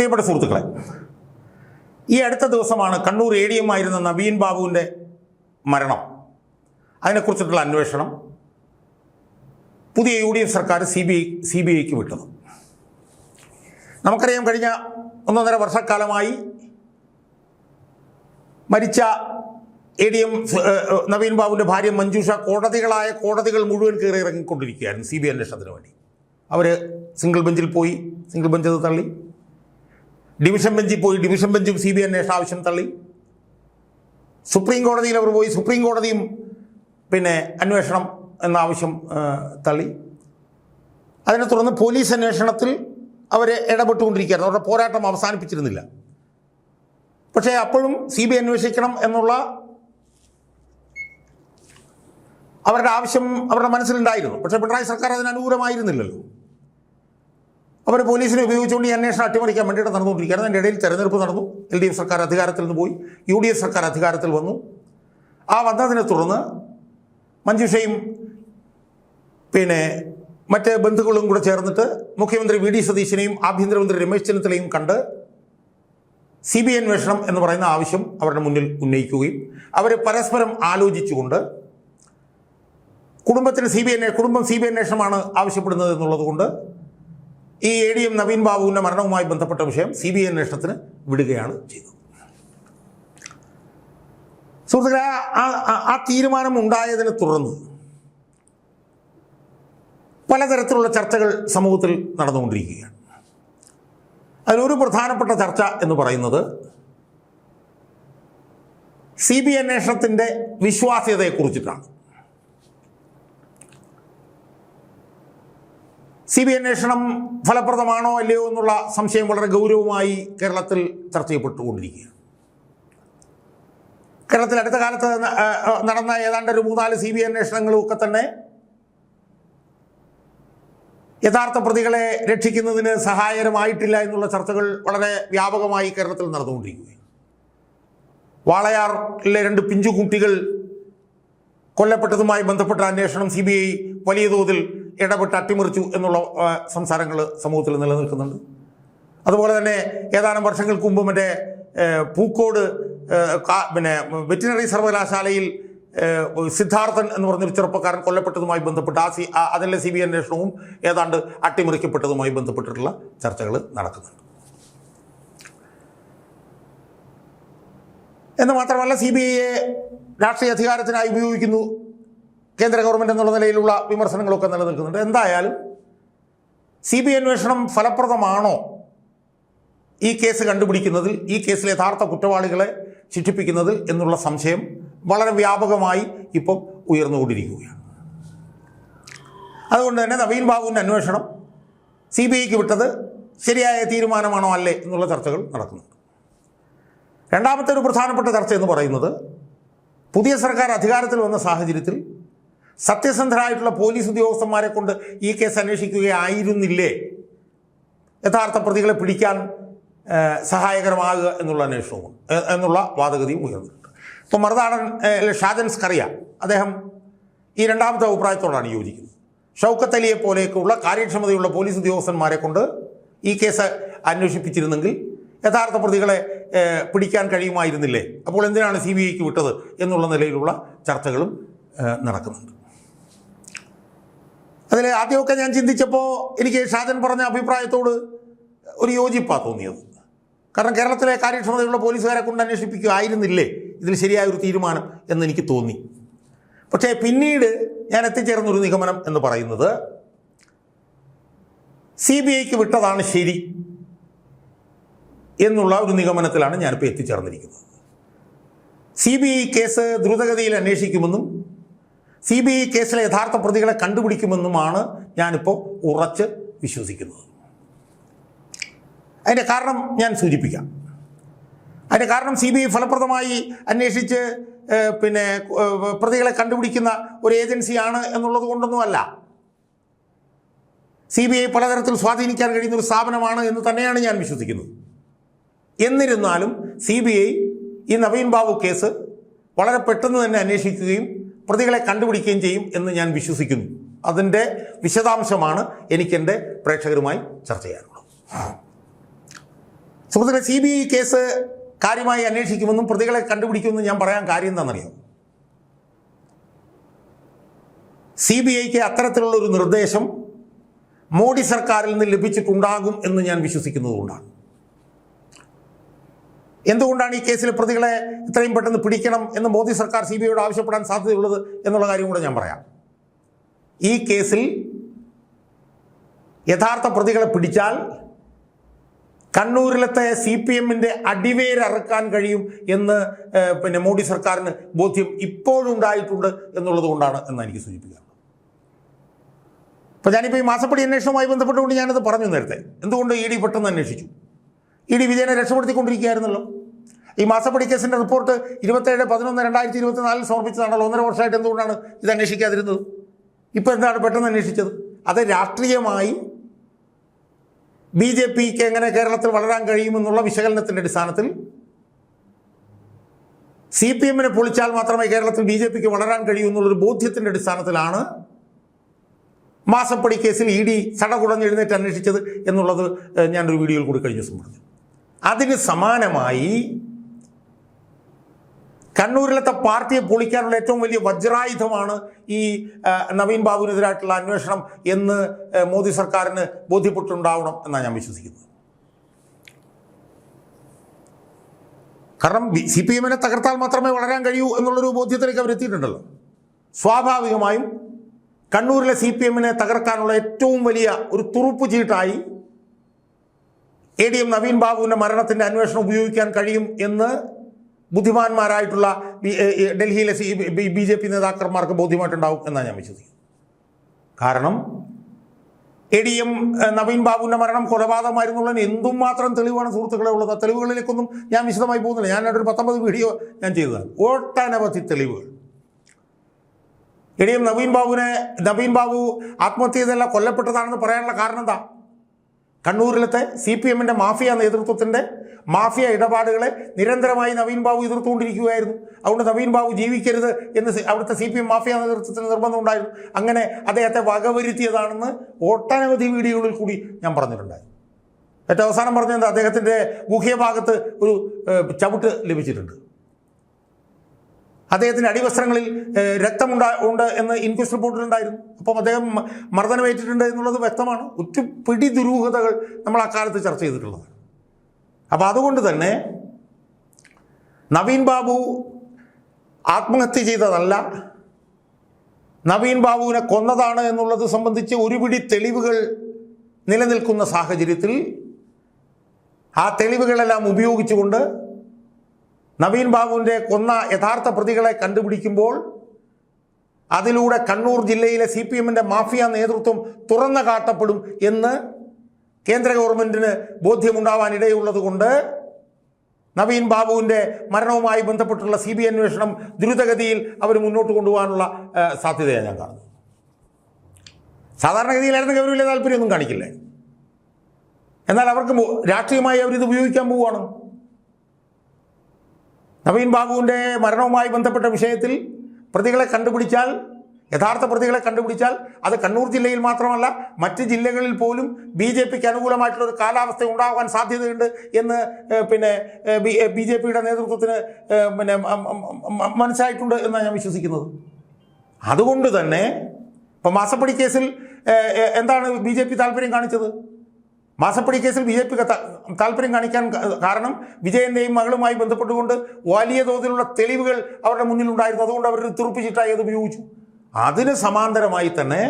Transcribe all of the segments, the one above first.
പ്രിയപ്പെട്ട സുഹൃത്തുക്കളെ, ഈ അടുത്ത ദിവസമാണ് കണ്ണൂർ ADM ആയിരുന്ന നവീൻ ബാബുവിൻ്റെ മരണം. അതിനെക്കുറിച്ചിട്ടുള്ള അന്വേഷണം പുതിയ UDF സർക്കാർ CBIക്ക് വിട്ടത്. നമുക്കറിയാം, കഴിഞ്ഞ 1.5 വർഷക്കാലമായി മരിച്ച ADM നവീൻ ബാബുവിൻ്റെ ഭാര്യ മഞ്ജുഷ കോടതികൾ മുഴുവൻ കയറി ഇറങ്ങിക്കൊണ്ടിരിക്കുകയായിരുന്നു CBI അന്വേഷണത്തിന് വേണ്ടി. അവർ സിംഗിൾ ബെഞ്ചിൽ പോയി, സിംഗിൾ ബെഞ്ച് അത് തള്ളി. ഡിവിഷൻ ബെഞ്ചിൽ പോയി, ഡിവിഷൻ ബെഞ്ചും CBI അന്വേഷണ ആവശ്യം തള്ളി. സുപ്രീം കോടതിയിൽ അവർ പോയി, സുപ്രീം കോടതിയും അന്വേഷണം എന്ന ആവശ്യം തള്ളി. അതിനെ തുടർന്ന് പോലീസ് അന്വേഷണത്തിൽ അവർ ഇടപെട്ടുകൊണ്ടിരിക്കുകയായിരുന്നു. അവരുടെ പോരാട്ടം അവസാനിപ്പിച്ചിരുന്നില്ല. പക്ഷേ അപ്പോഴും CBI അന്വേഷിക്കണം എന്നുള്ള അവരുടെ ആവശ്യം അവരുടെ മനസ്സിലുണ്ടായിരുന്നു. പക്ഷേ പിണറായി സർക്കാർ അതിന് അനുകൂലമായിരുന്നില്ലല്ലോ. അവർ പോലീസിനെ ഉപയോഗിച്ചുകൊണ്ട് ഈ അന്വേഷണം അട്ടിമറിക്കാൻ വേണ്ടിയിട്ട് നടന്നുകൊണ്ടിരിക്കുകയാണ്. അതിൻ്റെ ഇടയിൽ തെരഞ്ഞെടുപ്പ് നടന്നു. LDF സർക്കാർ അധികാരത്തിൽ നിന്ന് പോയി, UDF സർക്കാർ അധികാരത്തിൽ വന്നു. ആ വന്നതിനെ തുടർന്ന് മഞ്ജുഷയും മറ്റ് ബന്ധുക്കളും കൂടെ ചേർന്നിട്ട് മുഖ്യമന്ത്രി VD സതീശനെയും ആഭ്യന്തരമന്ത്രി രമേശ് ചെന്നിത്തലയും കണ്ട് CBI അന്വേഷണം എന്ന് പറയുന്ന ആവശ്യം അവരുടെ മുന്നിൽ ഉന്നയിക്കുകയും അവർ പരസ്പരം ആലോചിച്ചുകൊണ്ട് കുടുംബം CBI അന്വേഷണമാണ് ആവശ്യപ്പെടുന്നത് എന്നുള്ളത് കൊണ്ട് ഈ ADM നവീൻ ബാബുവിൻ്റെ മരണവുമായി ബന്ധപ്പെട്ട വിഷയം CBI അന്വേഷണത്തിന് വിടുകയാണ് ചെയ്തത്. സുഹൃത്തുക്കളെ, ആ തീരുമാനം ഉണ്ടായതിനെ തുടർന്ന് പലതരത്തിലുള്ള ചർച്ചകൾ സമൂഹത്തിൽ നടന്നുകൊണ്ടിരിക്കുകയാണ്. അതിലൊരു പ്രധാനപ്പെട്ട ചർച്ച എന്ന് പറയുന്നത് CBI അന്വേഷണത്തിൻ്റെ വിശ്വാസ്യതയെക്കുറിച്ചിട്ടാണ്. CBI അന്വേഷണം ഫലപ്രദമാണോ അല്ലയോ എന്നുള്ള സംശയം വളരെ ഗൗരവമായി കേരളത്തിൽ ചർച്ച ചെയ്യപ്പെട്ടുകൊണ്ടിരിക്കുകയാണ്. കേരളത്തിൽ അടുത്ത കാലത്ത് നടന്ന ഏതാണ്ട് ഒരു 3-4 CBI അന്വേഷണങ്ങളും ഒക്കെ തന്നെ യഥാർത്ഥ പ്രതികളെ രക്ഷിക്കുന്നതിന് സഹായകരമായിട്ടില്ല എന്നുള്ള ചർച്ചകൾ വളരെ വ്യാപകമായി കേരളത്തിൽ നടന്നുകൊണ്ടിരിക്കുകയാണ്. വാളയാറിലെ 2 പിഞ്ചുകുട്ടികൾ കൊല്ലപ്പെട്ടതുമായി ബന്ധപ്പെട്ട അന്വേഷണം CBI വലിയ തോതിൽ ഇടപെട്ട് അട്ടിമറിച്ചു എന്നുള്ള സംസാരങ്ങൾ സമൂഹത്തിൽ നിലനിൽക്കുന്നുണ്ട്. അതുപോലെ തന്നെ ഏതാനും വർഷങ്ങൾക്ക് മുമ്പ് പൂക്കോട് വെറ്റിനറി സർവകലാശാലയിൽ സിദ്ധാർത്ഥൻ എന്ന് പറഞ്ഞൊരു ചെറുപ്പക്കാരൻ കൊല്ലപ്പെട്ടതുമായി ബന്ധപ്പെട്ട് അതിലെ CBI അന്വേഷണവും ഏതാണ്ട് അട്ടിമറിക്കപ്പെട്ടതുമായി ബന്ധപ്പെട്ടിട്ടുള്ള ചർച്ചകൾ നടക്കുന്നുണ്ട്. എന്ന് മാത്രമല്ല, CBIയെ രാഷ്ട്രീയ അധികാരത്തിനായി ഉപയോഗിക്കുന്നു കേന്ദ്ര ഗവൺമെൻറ് എന്നുള്ള നിലയിലുള്ള വിമർശനങ്ങളൊക്കെ നിലനിൽക്കുന്നുണ്ട്. എന്തായാലും CBI അന്വേഷണം ഫലപ്രദമാണോ ഈ കേസ് കണ്ടുപിടിക്കുന്നതിൽ, ഈ കേസിലെ യഥാർത്ഥ കുറ്റവാളികളെ ശിക്ഷിപ്പിക്കുന്നതിൽ എന്നുള്ള സംശയം വളരെ വ്യാപകമായി ഇപ്പം ഉയർന്നുകൊണ്ടിരിക്കുകയാണ്. അതുകൊണ്ട് തന്നെ നവീൻ ബാബുവിൻ്റെ അന്വേഷണം CBIക്ക് വിട്ടത് ശരിയായ തീരുമാനമാണോ അല്ലേ എന്നുള്ള ചർച്ചകൾ നടക്കുന്നുണ്ട്. രണ്ടാമത്തെ ഒരു പ്രധാനപ്പെട്ട ചർച്ച എന്ന് പറയുന്നത്, പുതിയ സർക്കാർ അധികാരത്തിൽ വന്ന സാഹചര്യത്തിൽ സത്യസന്ധരായിട്ടുള്ള പോലീസ് ഉദ്യോഗസ്ഥന്മാരെ കൊണ്ട് ഈ കേസ് അന്വേഷിക്കുകയായിരുന്നില്ലേ യഥാർത്ഥ പ്രതികളെ പിടിക്കാൻ സഹായകരമാകുക എന്നുള്ള വാദഗതിയും ഉയർന്നിട്ടുണ്ട്. ഇപ്പോൾ മറുനാടൻ ഷാജൻ സ്കറിയ അദ്ദേഹം ഈ രണ്ടാമത്തെ അഭിപ്രായത്തോടാണ് യോജിക്കുന്നത്. ഷൗക്കത്ത് അലിയെ പോലെയൊക്കെയുള്ള കാര്യക്ഷമതയുള്ള പോലീസ് ഉദ്യോഗസ്ഥന്മാരെ കൊണ്ട് ഈ കേസ് അന്വേഷിപ്പിച്ചിരുന്നെങ്കിൽ യഥാർത്ഥ പ്രതികളെ പിടിക്കാൻ കഴിയുമായിരുന്നില്ലേ, അപ്പോൾ എന്തിനാണ് CBIക്ക് വിട്ടത് എന്നുള്ള നിലയിലുള്ള ചർച്ചകളും നടക്കുന്നുണ്ട്. അതിൽ ആദ്യമൊക്കെ ഞാൻ ചിന്തിച്ചപ്പോൾ എനിക്ക് ഷാജൻ പറഞ്ഞ അഭിപ്രായത്തോട് ഒരു യോജിപ്പാണ് തോന്നിയത്. കാരണം കേരളത്തിലെ കാര്യക്ഷമതയുള്ള പോലീസുകാരെ കൊണ്ട് അന്വേഷിപ്പിക്കുകയായിരുന്നില്ലേ ഇതിൽ ശരിയായൊരു തീരുമാനം എന്നെനിക്ക് തോന്നി. പക്ഷേ പിന്നീട് ഞാൻ എത്തിച്ചേർന്നൊരു നിഗമനം എന്ന് പറയുന്നത് CBIക്ക് വിട്ടതാണ് ശരി എന്നുള്ള ഒരു നിഗമനത്തിലാണ് ഞാനിപ്പോൾ എത്തിച്ചേർന്നിരിക്കുന്നത്. CBI കേസ് ദ്രുതഗതിയിൽ അന്വേഷിക്കുമെന്നും CBI കേസിലെ യഥാർത്ഥ പ്രതികളെ കണ്ടുപിടിക്കുമെന്നുമാണ് ഞാനിപ്പോൾ ഉറച്ച് വിശ്വസിക്കുന്നത്. അതിൻ്റെ കാരണം ഞാൻ സൂചിപ്പിക്കാം. അതിൻ്റെ കാരണം CBI ഫലപ്രദമായി അന്വേഷിച്ച് പ്രതികളെ കണ്ടുപിടിക്കുന്ന ഒരു ഏജൻസിയാണ് എന്നുള്ളത് കൊണ്ടൊന്നുമല്ല. CBI പലതരത്തിൽ സ്വാധീനിക്കാൻ കഴിയുന്ന ഒരു സ്ഥാപനമാണ് എന്ന് തന്നെയാണ് ഞാൻ വിശ്വസിക്കുന്നത്. എന്നിരുന്നാലും CBI ഈ നവീൻ ബാബു കേസ് വളരെ പെട്ടെന്ന് തന്നെ അന്വേഷിക്കുകയും പ്രതികളെ കണ്ടുപിടിക്കുകയും ചെയ്യും എന്ന് ഞാൻ വിശ്വസിക്കുന്നു. അതിൻ്റെ വിശദാംശമാണ് എനിക്കെൻ്റെ പ്രേക്ഷകരുമായി ചർച്ച ചെയ്യാനുള്ളത്. സുഹൃത്തുക്കളെ, CBI കേസ് കാര്യമായി അന്വേഷിക്കുമെന്നും പ്രതികളെ കണ്ടുപിടിക്കുമെന്നും ഞാൻ പറയാൻ കാര്യം എന്താണെന്നറിയാം. CBIക്ക് അത്തരത്തിലുള്ള ഒരു നിർദ്ദേശം മോഡി സർക്കാരിൽ നിന്ന് ലഭിച്ചിട്ടുണ്ടാകും എന്ന് ഞാൻ വിശ്വസിക്കുന്നതുകൊണ്ടാണ്. എന്തുകൊണ്ടാണ് ഈ കേസിൽ പ്രതികളെ ഇത്രയും പെട്ടെന്ന് പിടിക്കണം എന്ന് മോദി സർക്കാർ CBIയോട് ആവശ്യപ്പെടാൻ സാധ്യതയുള്ളത് എന്നുള്ള കാര്യം കൂടെ ഞാൻ പറയാം. ഈ കേസിൽ യഥാർത്ഥ പ്രതികളെ പിടിച്ചാൽ കണ്ണൂരിലത്തെ CPMന്റെ അടിവേരറുക്കാൻ കഴിയും എന്ന് മോഡി സർക്കാരിന് ബോധ്യം ഇപ്പോഴുണ്ടായിട്ടുണ്ട് എന്നുള്ളത് കൊണ്ടാണ് എന്ന് എനിക്ക് സൂചിപ്പിക്കാറുള്ളത്. അപ്പോൾ ഞാനിപ്പോൾ ഈ മാസപ്പടി അന്വേഷണവുമായി ബന്ധപ്പെട്ടുകൊണ്ട് ഞാനത് പറഞ്ഞു നേരത്തെ. എന്തുകൊണ്ട് ED പെട്ടെന്ന് അന്വേഷിച്ചു? ED വിജയനെ രക്ഷപ്പെടുത്തിക്കൊണ്ടിരിക്കുകയായിരുന്നല്ലോ. ഈ മാസപ്പടി കേസിൻ്റെ റിപ്പോർട്ട് 27/11/2024 സമർപ്പിച്ചതാണല്ലോ. 1.5 വർഷമായിട്ട് എന്തുകൊണ്ടാണ് ഇത് അന്വേഷിക്കാതിരുന്നത്? ഇപ്പോൾ എന്താണ് പെട്ടെന്ന് അന്വേഷിച്ചത്? അത് രാഷ്ട്രീയമായി BJPക്ക് എങ്ങനെ കേരളത്തിൽ വളരാൻ കഴിയുമെന്നുള്ള വിശകലനത്തിൻ്റെ അടിസ്ഥാനത്തിൽ CPMനെ പൊളിച്ചാൽ മാത്രമേ കേരളത്തിൽ BJPക്ക് വളരാൻ കഴിയൂ എന്നുള്ളൊരു ബോധ്യത്തിൻ്റെ അടിസ്ഥാനത്തിലാണ് മാസപ്പടി കേസിൽ ED സടകുടഞ്ഞ് എഴുന്നേറ്റ് അന്വേഷിച്ചത് എന്നുള്ളത് ഞാനൊരു വീഡിയോയിൽ കൂടി കഴിഞ്ഞ ദിവസം പറഞ്ഞു. അതിന് സമാനമായി കണ്ണൂരിലത്തെ പാർട്ടിയെ പൊളിക്കാനുള്ള ഏറ്റവും വലിയ വജ്രായുധമാണ് ഈ നവീൻ ബാബുവിനെതിരായിട്ടുള്ള അന്വേഷണം എന്ന് മോദി സർക്കാരിന് ബോധ്യപ്പെട്ടുണ്ടാവണം എന്നാണ് ഞാൻ വിശ്വസിക്കുന്നത്. കാരണം CPMനെ തകർത്താൽ മാത്രമേ വളരാൻ കഴിയൂ എന്നുള്ളൊരു ബോധ്യത്തിലേക്ക് അവരെത്തിയിട്ടുണ്ടല്ലോ. സ്വാഭാവികമായും കണ്ണൂരിലെ CPMനെ തകർക്കാനുള്ള ഏറ്റവും വലിയ ഒരു തുറുപ്പ് ചീട്ടായി ADM നവീൻ ബാബുവിൻ്റെ മരണത്തിൻ്റെ അന്വേഷണം ഉപയോഗിക്കാൻ കഴിയും എന്ന് ബുദ്ധിമാന്മാരായിട്ടുള്ള ഡൽഹിയിലെ BJP നേതാക്കന്മാർക്ക് ബോധ്യമായിട്ടുണ്ടാവും എന്നാണ് ഞാൻ വിശ്വസിക്കുന്നത്. കാരണം ADM നവീൻ ബാബുവിൻ്റെ മരണം കൊലപാതകമായിരുന്നുള്ളതിന് എന്തും മാത്രം തെളിവാണ് സുഹൃത്തുക്കളെ ഉള്ളത്. ആ തെളിവുകളിലേക്കൊന്നും ഞാൻ വിശദമായി പോകുന്നില്ല. ഞാനൊരു 19 വീഡിയോ ഞാൻ ചെയ്തതാണ്. ഒട്ടനവധി തെളിവുകൾ. ADM നവീൻ ബാബു ആത്മഹത്യ ചെയ്തല്ല കൊല്ലപ്പെട്ടതാണെന്ന് പറയാനുള്ള കാരണം എന്താ? കണ്ണൂരിലത്തെ CPMന്റെ മാഫിയ നേതൃത്വത്തിൻ്റെ മാഫിയ ഇടപാടുകളെ നിരന്തരമായി നവീൻ ബാബു എതിർത്തുകൊണ്ടിരിക്കുകയായിരുന്നു. അതുകൊണ്ട് നവീൻ ബാബു ജീവിക്കരുത് എന്ന് അവിടുത്തെ CPM മാഫിയ നേതൃത്വത്തിന് നിർബന്ധമുണ്ടായിരുന്നു. അങ്ങനെ അദ്ദേഹത്തെ വകവരുത്തിയതാണെന്ന് ഒട്ടനവധി വീഡിയോകളിൽ കൂടി ഞാൻ പറഞ്ഞിട്ടുണ്ടായി. ഏറ്റവും അവസാനം പറഞ്ഞത് അദ്ദേഹത്തിൻ്റെ ഗുഹ്യഭാഗത്ത് ഒരു ചവിട്ട് ലഭിച്ചിട്ടുണ്ട്. അദ്ദേഹത്തിൻ്റെ അടിവസ്ത്രങ്ങളിൽ രക്തമുണ്ട് എന്ന് ഇൻക്വസ്റ്റ് റിപ്പോർട്ടിലുണ്ടായിരുന്നു. അപ്പം അദ്ദേഹം മർദ്ദനമേറ്റിട്ടുണ്ട് എന്നുള്ളത് വ്യക്തമാണ്. ഒറ്റ പിടി ദുരൂഹതകൾ നമ്മൾ അക്കാലത്ത് ചർച്ച ചെയ്തിട്ടുള്ളതാണ്. അപ്പോൾ അതുകൊണ്ട് തന്നെ നവീൻ ബാബു ആത്മഹത്യ ചെയ്തതല്ല, നവീൻ ബാബുവിനെ കൊന്നതാണ് എന്നുള്ളത് സംബന്ധിച്ച് ഒരുപിടി തെളിവുകൾ നിലനിൽക്കുന്ന സാഹചര്യത്തിൽ ആ തെളിവുകളെല്ലാം ഉപയോഗിച്ചുകൊണ്ട് നവീൻ ബാബുവിൻ്റെ കൊന്ന യഥാർത്ഥ പ്രതികളെ കണ്ടുപിടിക്കുമ്പോൾ അതിലൂടെ കണ്ണൂർ ജില്ലയിലെ CPMന്റെ മാഫിയ നേതൃത്വം തുറന്നു കാട്ടപ്പെടും എന്ന് കേന്ദ്ര ഗവൺമെൻറ്റിന് ബോധ്യമുണ്ടാവാനിടയുള്ളത് കൊണ്ട് നവീൻ ബാബുവിൻ്റെ മരണവുമായി ബന്ധപ്പെട്ടുള്ള CBI അന്വേഷണം ദ്രുതഗതിയിൽ അവർ മുന്നോട്ട് കൊണ്ടുപോകാനുള്ള സാധ്യതയാണ് ഞാൻ കാണുന്നത്. സാധാരണഗതിയിലായിരുന്നെങ്കിൽ അവർ വലിയ താല്പര്യമൊന്നും കാണിക്കില്ല. എന്നാൽ അവർക്ക് രാഷ്ട്രീയമായി അവരിത് ഉപയോഗിക്കാൻ പോവുകയാണ്. നവീൻ ബാബുവിൻ്റെ മരണവുമായി ബന്ധപ്പെട്ട വിഷയത്തിൽ പ്രതികളെ കണ്ടുപിടിച്ചാൽ, യഥാർത്ഥ പ്രതികളെ കണ്ടുപിടിച്ചാൽ അത് കണ്ണൂർ ജില്ലയിൽ മാത്രമല്ല മറ്റ് ജില്ലകളിൽ പോലും BJPക്ക് അനുകൂലമായിട്ടുള്ളൊരു കാലാവസ്ഥ ഉണ്ടാകാൻ സാധ്യതയുണ്ട് എന്ന് BJPയുടെ നേതൃത്വത്തിന് മനസ്സിലായിട്ടുണ്ട് എന്നാണ് ഞാൻ വിശ്വസിക്കുന്നത്. അതുകൊണ്ട് തന്നെ ഇപ്പം മാസപ്പടി കേസിൽ എന്താണ് BJP താല്പര്യം കാണിച്ചത്? മാസപ്പടി കേസിൽ BJPക്ക് താല്പര്യം കാണിക്കാൻ കാരണം വിജയൻ്റെയും മകളുമായി ബന്ധപ്പെട്ടുകൊണ്ട് വലിയ തോതിലുള്ള തെളിവുകൾ അവരുടെ മുന്നിലുണ്ടായിരുന്നു. അതുകൊണ്ട് അവർ തുറപ്പിച്ചിട്ടായി അത് ഉപയോഗിച്ചു. അതിന് സമാന്തരമായി തന്നെ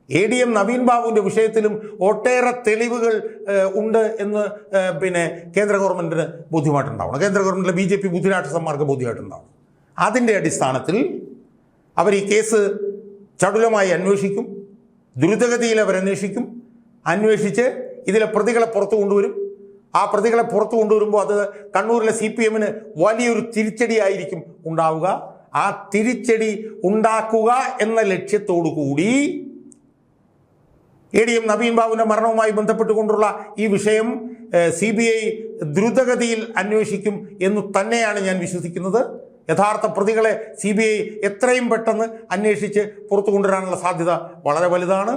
ADM നവീൻ ബാബുവിൻ്റെ വിഷയത്തിലും ഒട്ടേറെ തെളിവുകൾ ഉണ്ട് എന്ന് കേന്ദ്ര ഗവൺമെൻറ്റിന് ബോധ്യമായിട്ടുണ്ടാവണം. കേന്ദ്ര ഗവൺമെൻറ്റിലെ BJP ബുദ്ധിരാക്ഷസന്മാർക്ക് ബോധ്യമായിട്ടുണ്ടാവണം. അതിൻ്റെ അടിസ്ഥാനത്തിൽ അവർ ഈ കേസ് ചടുലമായി അന്വേഷിക്കും. ദ്രുതഗതിയിൽ അവരന്വേഷിക്കും. അന്വേഷിച്ച് ഇതിലെ പ്രതികളെ പുറത്തു കൊണ്ടുവരും. ആ പ്രതികളെ പുറത്തു കൊണ്ടുവരുമ്പോൾ അത് കണ്ണൂരിലെ CPMന് വലിയൊരു തിരിച്ചടിയായിരിക്കും ഉണ്ടാവുക. ആ തിരിച്ചടി ഉണ്ടാക്കുക എന്ന ലക്ഷ്യത്തോടു കൂടി ADM നവീൻ ബാബുവിൻ്റെ മരണവുമായി ബന്ധപ്പെട്ടുകൊണ്ടുള്ള ഈ വിഷയം CBI ദ്രുതഗതിയിൽ അന്വേഷിക്കും എന്ന് തന്നെയാണ് ഞാൻ വിശ്വസിക്കുന്നത്. യഥാർത്ഥ പ്രതികളെ CBI എത്രയും പെട്ടെന്ന് അന്വേഷിച്ച് പുറത്തു കൊണ്ടുവരാനുള്ള സാധ്യത വളരെ വലുതാണ്.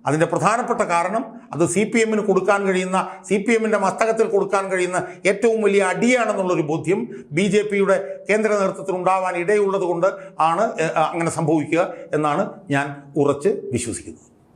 അതിൻ്റെ പ്രധാനപ്പെട്ട കാരണം അത് സി പി എമ്മിന് കൊടുക്കാൻ കഴിയുന്ന, സി പി എമ്മിൻ്റെ മസ്തകത്തിൽ കൊടുക്കാൻ കഴിയുന്ന ഏറ്റവും വലിയ അടിയാണെന്നുള്ളൊരു ബോധ്യം ബി ജെ പിയുടെ കേന്ദ്ര നേതൃത്വത്തിൽ ഉണ്ടാവാൻ ഇടയുള്ളത് കൊണ്ട് ആണ് അങ്ങനെ സംഭവിക്കുക എന്നാണ് ഞാൻ ഉറച്ച് വിശ്വസിക്കുന്നത്.